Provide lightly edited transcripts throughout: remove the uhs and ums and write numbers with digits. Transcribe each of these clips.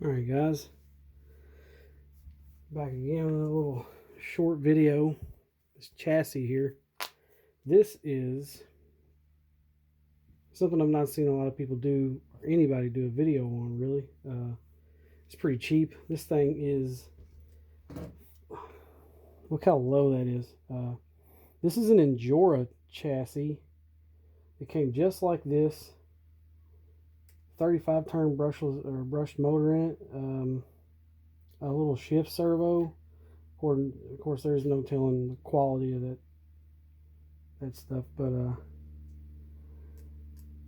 Alright guys, back again with a little short video. This chassis here, this is something I've not seen a lot of people do, or anybody do a video on really. It's pretty cheap. This thing is, look how low that is. This is an Injora chassis. It came just like this, 35 turn brushed motor in it, a little shift servo. Of course, there's no telling the quality of that stuff, but I'm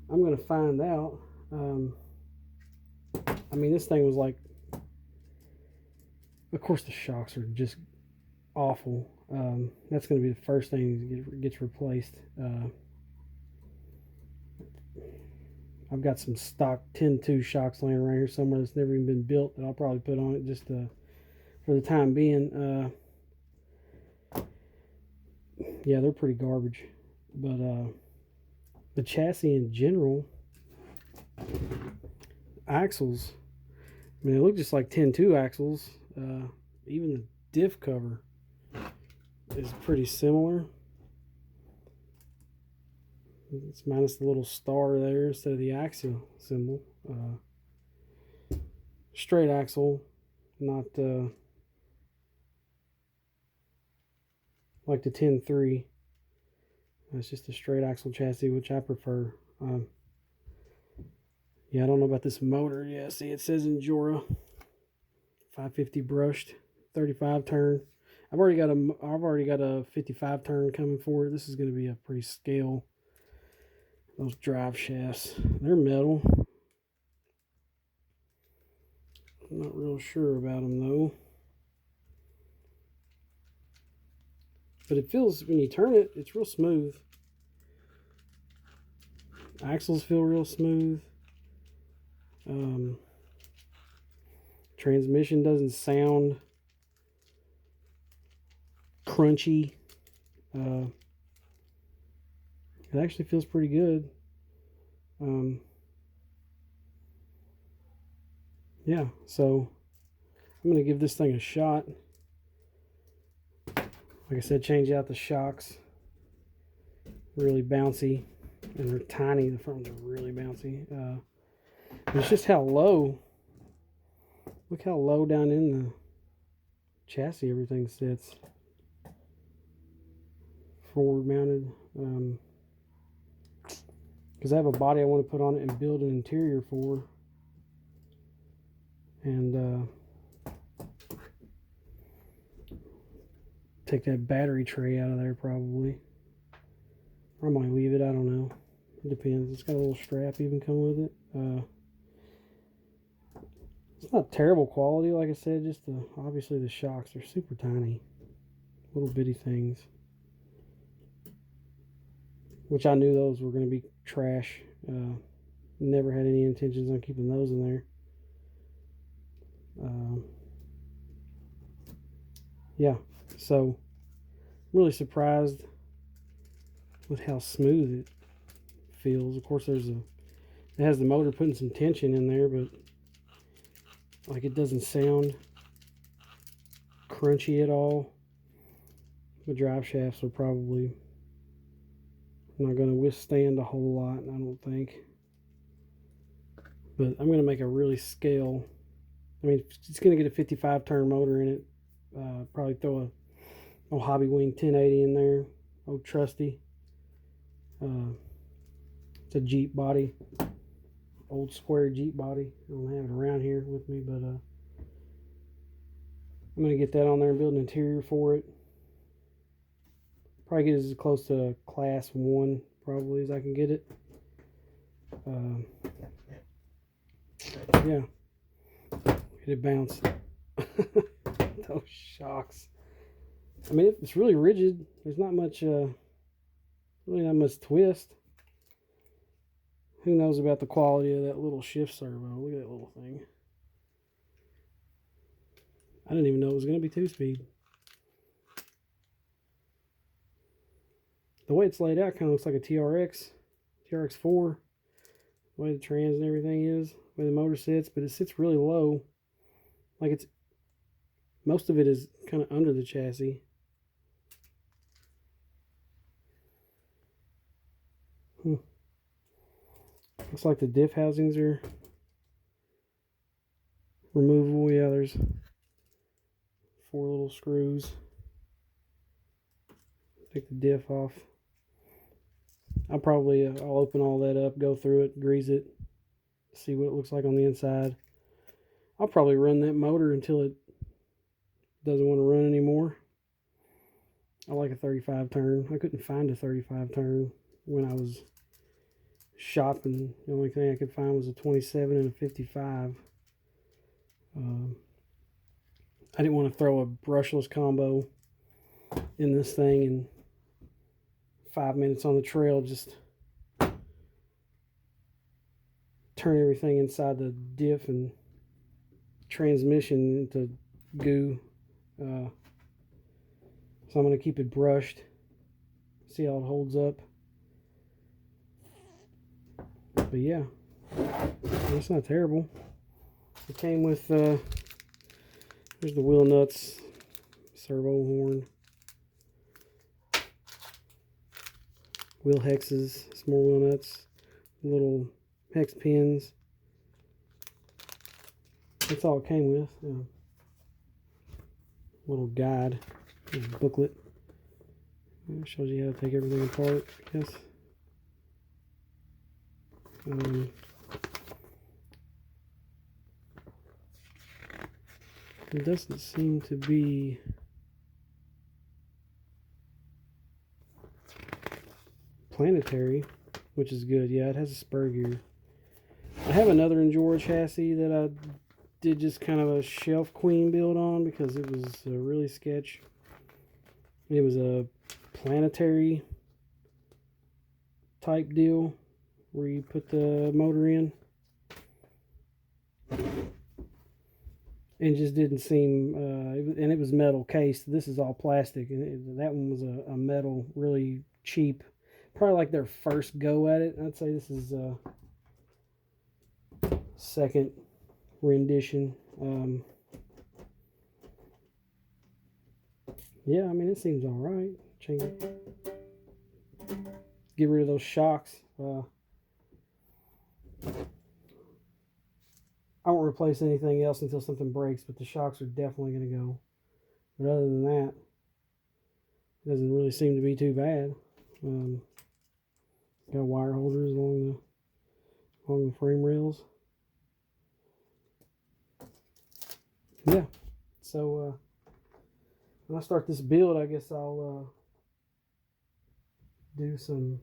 gonna find out. I mean, this thing was like, of course, the shocks are just awful. That's gonna be the first thing that gets replaced. I've got some stock 10-2 shocks laying around here somewhere that's never even been built that I'll probably put on it just for the time being. Yeah, they're pretty garbage, but the chassis in general, axles, I mean, they look just like 10-2 axles. Even the diff cover is pretty similar. It's minus the little star there instead of the axial symbol. Straight axle, not like the 10-3. It's just a straight axle chassis, which I prefer. Yeah, I don't know about this motor. Yeah, see, it says Injora 550 brushed, 35 turn. I've already got a 55 turn coming for it. This is going to be a pretty scale. Those drive shafts, they're metal. I'm not real sure about them though. But it feels, when you turn it, it's real smooth. Axles feel real smooth. Transmission doesn't sound crunchy. It actually feels pretty good. Yeah, so I'm going to give this thing a shot. Like I said, change out the shocks. Really bouncy, and they're tiny. The front ones are really bouncy. It's just how low. Look how low down in the chassis everything sits. Forward mounted. Because I have a body I want to put on it and build an interior for. And take that battery tray out of there probably. Or I might leave it, I don't know. It depends. It's got a little strap even come with it. It's not terrible quality, like I said, just obviously the shocks are super tiny. Little bitty things. Which I knew those were going to be trash. Never had any intentions on keeping those in there. Yeah, so I'm really surprised with how smooth it feels. Of course, it has the motor putting some tension in there, but like, it doesn't sound crunchy at all. The drive shafts are probably not going to withstand a whole lot, I don't think. But I'm going to make a really scale. I mean, it's going to get a 55 turn motor in it. Probably throw a old Hobby Wing 1080 in there. Old trusty. It's a Jeep body. Old square Jeep body. I don't have it around here with me, but I'm going to get that on there and build an interior for it. Probably get as close to class 1 probably as I can get it. Yeah. It bounced. Those shocks. I mean, it's really rigid. There's not much, really not much twist. Who knows about the quality of that little shift servo? Look at that little thing. I didn't even know it was going to be 2-speed. The way it's laid out kind of looks like a TRX 4. The way the trans and everything is, the way the motor sits, but it sits really low. Like it's, most of it is kind of under the chassis. Looks like the diff housings are removable. Yeah, there's 4 little screws. Take the diff off. I'll open all that up, go through it, grease it, see what it looks like on the inside. I'll probably run that motor until it doesn't want to run anymore. I like a 35 turn. I couldn't find a 35 turn when I was shopping. The only thing I could find was a 27 and a 55. I didn't want to throw a brushless combo in this thing and 5 minutes on the trail just turn everything inside the diff and transmission into goo. So I'm going to keep it brushed, see how it holds up. But yeah, it's not terrible. It came with there's the wheel nuts, servo horn, wheel hexes, some more wheel nuts, little hex pins. That's all it came with. Little guide, booklet. It shows you how to take everything apart, I guess. It doesn't seem to be planetary, which is good. Yeah, it has a spur gear. I have another Injora chassis that I did just kind of a shelf queen build on because it was really sketch. It was a planetary type deal where you put the motor in. And just didn't seem, and it was metal cased. This is all plastic, and that one was a metal, really cheap. Probably like their first go at it. I'd say this is second rendition. Yeah, I mean, it seems all right. Change it. Get rid of those shocks. I won't replace anything else until something breaks, but the shocks are definitely going to go. But other than that, it doesn't really seem to be too bad. Got wire holders along the frame rails. Yeah, so when I start this build, I guess I'll do some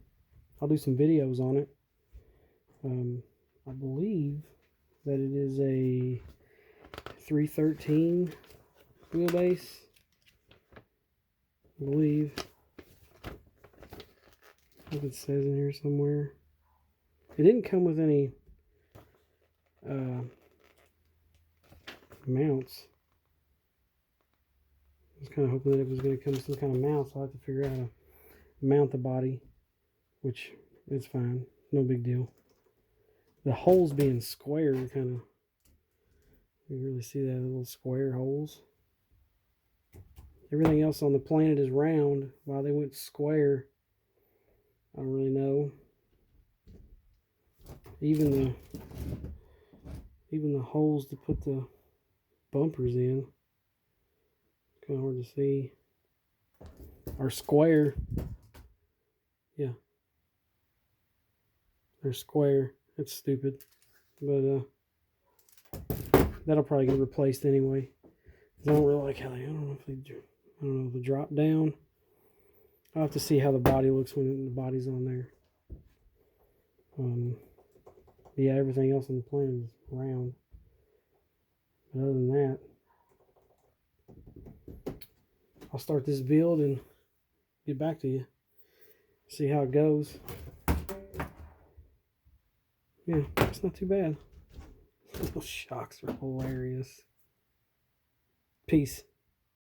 videos on it. I believe that it is a 313 wheelbase. I believe. I think it says in here somewhere. It didn't come with any mounts. I was kind of hoping that it was going to come with some kind of mounts. I'll have to figure out how to mount the body, which is fine. No big deal. The holes being square, kind of, you really see that, little square holes. Everything else on the planet is round. Why they went square, I don't really know. Even the holes to put the bumpers in, kind of hard to see, are square. Yeah, they're square. It's stupid, but that'll probably get replaced anyway. I don't really like how they. I don't know if the drop down. I'll have to see how the body looks when the body's on there. Yeah, everything else on the plane is round. But other than that, I'll start this build and get back to you. See how it goes. Yeah, it's not too bad. Those shocks are hilarious. Peace.